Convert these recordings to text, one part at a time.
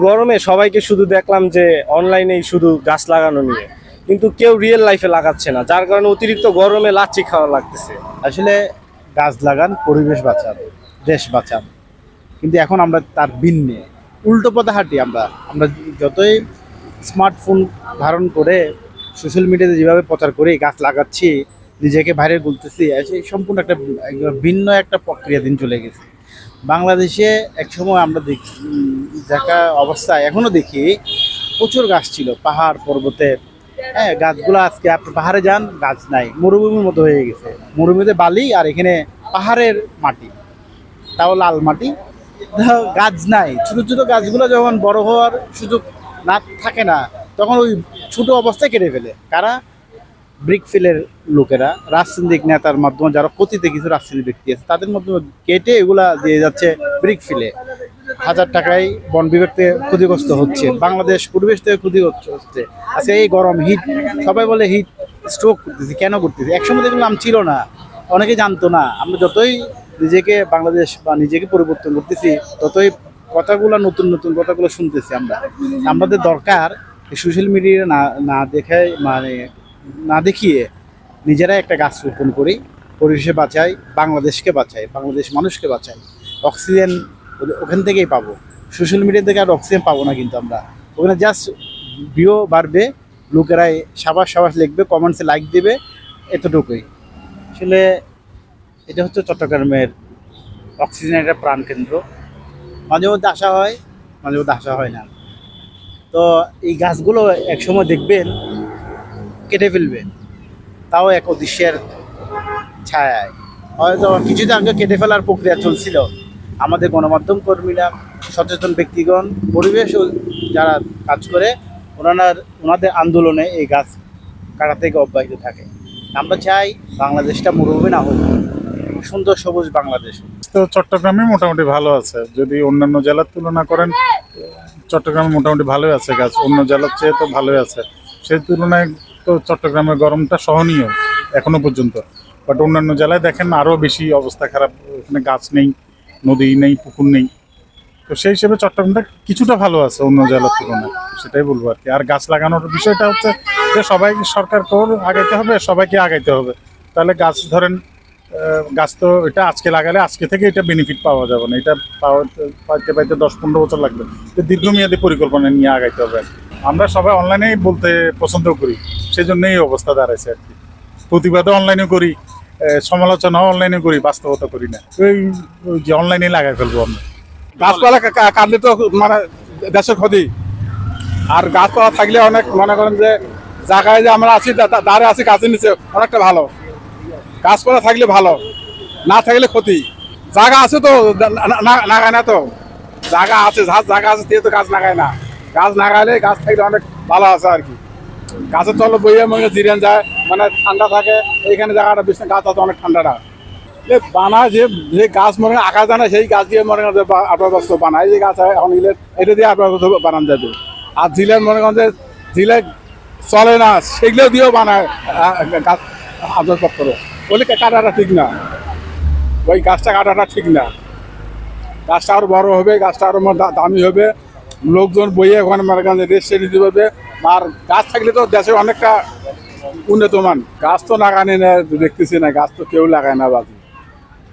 গরমে সবাইকে শুধু দেখলাম যে অনলাইনেই শুধু গাছ লাগানো নিয়ে, কিন্তু কেউ রিয়েল লাইফে লাগাচ্ছে না, যার কারণে অতিরিক্ত গরমে লাচ্ছি খাওয়া লাগতেছে। আসলে গাছ লাগান, পরিবেশ বাঁচান, দেশ বাঁচান, কিন্তু এখন আমরা তার ভিন্নে উল্টো পথে হাঁটি। আমরা আমরা যতই স্মার্টফোন ধারণ করে সোশ্যাল মিডিয়াতে যেভাবে প্রচার করি গাছ লাগাচ্ছি, নিজেকে ভাইরাল বলতেছি, সেই সম্পূর্ণ একটা ভিন্ন একটা প্রক্রিয়া দিন চলে গেছে। বাংলাদেশে একসময় আমরা দেখি দেখা অবস্থায় এখনও দেখি প্রচুর গাছ ছিল, পাহাড় পর্বতে। হ্যাঁ, গাছগুলো আজকে আপনি পাহাড়ে যান, গাছ নাই, মরুভূমির মতো হয়ে গেছে। মরুভূমিতে বালি আর এখানে পাহাড়ের মাটি, তাও লাল মাটি, গাছ নাই। ছোটো ছোটো গাছগুলো যখন বড় হওয়ার সুযোগ না থাকে না, তখন ওই ছোটো অবস্থায় কেটে ফেলে কারা? ব্রিক ফিলের লোকেরা, রাজনৈতিক নেতার মাধ্যমে যারা ক্ষতিতে কিছু রাজনৈতিক ব্যক্তি আছে তাদের মাধ্যমে কেটে এগুলা দিয়ে যাচ্ছে ব্রিক ফিলে। হাজার টাকায় বন বিভাগ থেকে ক্ষতিগ্রস্ত হচ্ছে, বাংলাদেশ পরিবেশ থেকে ক্ষতিগ্রস্ত হচ্ছে। আচ্ছা, এই গরম হিট, সবাই বলে হিট স্ট্রোক করতেছি, কেন করতেছি? একসময় দেখলাম ছিল না, অনেকে জানতো না। আমরা যতই নিজেকে বাংলাদেশ বা নিজেকে পরিবর্তন করতেছি, ততই কথাগুলো নতুন নতুন কথাগুলো শুনতেছি আমরা। আমাদের দরকার সোশ্যাল মিডিয়া না দেখে, মানে না দেখিয়ে নিজেরা একটা গাছ রোপণ করি, পরিবেশে বাঁচাই, বাংলাদেশকে বাঁচাই, বাংলাদেশ মানুষকে বাঁচাই। অক্সিজেন ওখান থেকেই পাবো, সোশ্যাল মিডিয়া থেকে আর অক্সিজেন পাবো না। কিন্তু আমরা ওখানে জাস্ট ভিউ বাড়বে, লোকেরাই সাবাস সাবাস লিখবে, কমেন্টসে লাইক দেবে, এতটুকুই। আসলে এটা হচ্ছে চট্টগ্রামের অক্সিজেনের একটা প্রাণকেন্দ্র। মাঝে মধ্যে আসা হয়, মাঝে মধ্যে আসা হয় না। তো এই গাছগুলো একসময় দেখবেন কেটে ফেলবে, তাও এক অদৃশ্যের ছায়ায়। হয়তো কিছুদিন আগে কেটে ফেলার প্রক্রিয়া চলছিল। আমাদের গণমাধ্যম কর্মীরা, সচেতন ব্যক্তিগণ, পরিবেশ যারা কাজ করে, ওনাদের আন্দোলনে এই গাছ কাটা থেকে অব্যাহত থাকে। আমরা চাই বাংলাদেশটা মরুভূমি না হোক, সুন্দর সবুজ বাংলাদেশ। তো চট্টগ্রামে মোটামুটি ভালো আছে, যদি অন্যান্য জেলার তুলনা করেন চট্টগ্রামে মোটামুটি ভালোই আছে গাছ, অন্য জেলার চেয়ে তো ভালোই আছে। সেই তুলনায় তো চট্টগ্রামের গরমটা সহনীয় এখনো পর্যন্ত, বাট অন্যান্য জেলায় দেখেন আরও বেশি অবস্থা খারাপ, ওখানে গাছ নেই, নদী নেই, পুকুর নেই। তো সেই হিসেবে চট্টগ্রামটা কিছুটা ভালো আছে অন্য জেলার তুলনায়, সেটাই বলবো আর কি। আর গাছ লাগানোর বিষয়টা হচ্ছে যে সবাই, সরকারকেও আগাইতে হবে, সবাইকে আগাইতে হবে। তাহলে গাছ ধরেন, গাছ তো এটা আজকে লাগালে আজকে থেকে এটা বেনিফিট পাওয়া যাবে না, এটা পাইতে পাইতে 10-15 বছর লাগবে। তো দীর্ঘমেয়াদী পরিকল্পনা নিয়ে আগাইতে হবে আর কি। আমরা সবাই অনলাইনেই বলতে পছন্দ করি, সেই জন্যই এই অবস্থা দাঁড়াইছে আর কি। প্রতিবাদও অনলাইনে করি, সমালোচনাও অনলাইনে করি, বাস্তবতা করি না। ওই যে অনলাইনে লাগাই ফেলবো আমরা। গাছপালা কাটলে তো মানে দেশের ক্ষতি। আর গাছপালা থাকলে অনেক, মনে করেন যে জায়গায় যে আমরা আছি, দাঁড়ে আছি গাছের নিচে, অনেকটা ভালো। গাছপালা থাকলে ভালো, না থাকলে ক্ষতি। জায়গা আছে তো লাগায় না, তো জায়গা আছে, জায়গা আছে দিয়ে তো গাছ লাগায় না। গাছ লাগাইলে, গাছ থাকলে অনেক ভালো আছে আর কি। গাছের তলে বইয়ে মনে জিরেন যায়, মানে ঠান্ডা থাকে। এইখানে জায়গাটা বেশি গাছ আছে, অনেক ঠান্ডাটা বানায়। যে গাছ মনে আঁকা যায় না, সেই গাছ দিয়ে মনে করেন যে আপনার বস্তু বানায়। যে গাছ এখন ইলের, এটা দিয়ে আপনার বানান যাবে। আর ঝিলের মনে করেন যে ঝিলে চলে না, সেগুলো দিয়েও বানায় গাছ আসবাবপত্র। বলে কাটাটা ঠিক না, ওই গাছটা কাটাটা ঠিক না। গাছটা আরও বড় হবে, গাছটা আরও দামি হবে, লোকজন বইয়ে ওখানে মনে করেন যে রেস্ট দিতে হবে। আর গাছ থাকলে তো দেশে অনেকটা উন্নতমান। গাছ তো লাগানি না, দেখতেছি না, গাছ তো কেউ লাগায় না বাজি।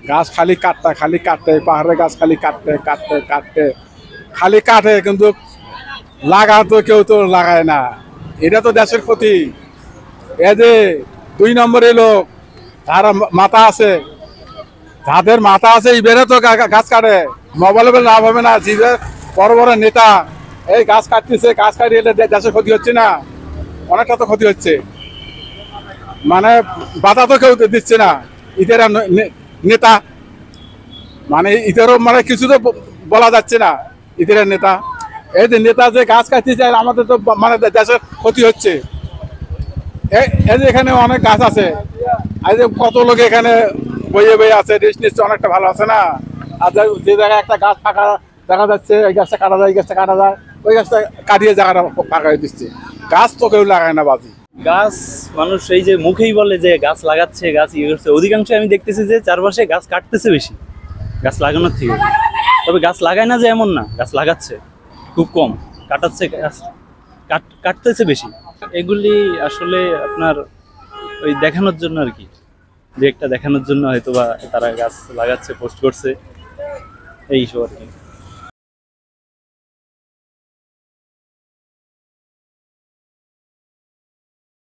গাছ খালি কাটতে, পাহাড়ের গাছ খালি কাটতে খালি কাটে, কিন্তু লাগা তো কেউ তো লাগায় না। এটা তো দেশের ক্ষতি। এ যে 2 নম্বরে লোক, যারা মাথা আছে, যাদের মাথা আছে, ইবেরে তো গাছ কাটে। মোবাইলে লাভ হবে না, যে বড় বড় নেতা এই গাছ কাটতেছে, গাছ কাটিয়ে দেশের ক্ষতি হচ্ছে না, অনেকটা তো ক্ষতি হচ্ছে। মানে বাধা তো কেউ দিচ্ছে না, ইদের নেতা, মানে ইদেরও মানে কিছু তো বলা যাচ্ছে না। ইদের নেতা, এই যে নেতা যে গাছ কাটতেছে, আমাদের তো মানে দেশের ক্ষতি হচ্ছে। এই যে এখানে অনেক গাছ আছে, এই যে কত লোক এখানে বইয়ে আছে, রেস্ট নিচ্ছে, অনেকটা ভালো আছে না। আর যে জায়গায় একটা গাছ ফাঁকা দেখা যাচ্ছে, এই গাছটা কাটা যায়, এই গাছটা কাটা যায়, ওই গাছটা কাটিয়ে জায়গাটা ফাঁকা হয়ে দিচ্ছে। গাছ তো কেউ লাগায় না বাজি। গাছ মানুষ এই যে মুখেই বলে যে গাছ লাগাচ্ছে, গাছ ইয়ে করছে, অধিকাংশ আমি দেখতেছি যে চারপাশে গাছ কাটতেছে বেশি গাছ লাগানোর থেকে। তবে গাছ লাগায় না যে এমন না, গাছ লাগাচ্ছে। খুব কম কাটাচ্ছে গাছ, কাটতেছে বেশি। এগুলি আসলে আপনার ওই দেখানোর জন্য আর কি, যে একটা দেখানোর জন্য হয়তো বা তারা গাছ লাগাচ্ছে, পোস্ট করছে, এইসব আর কি।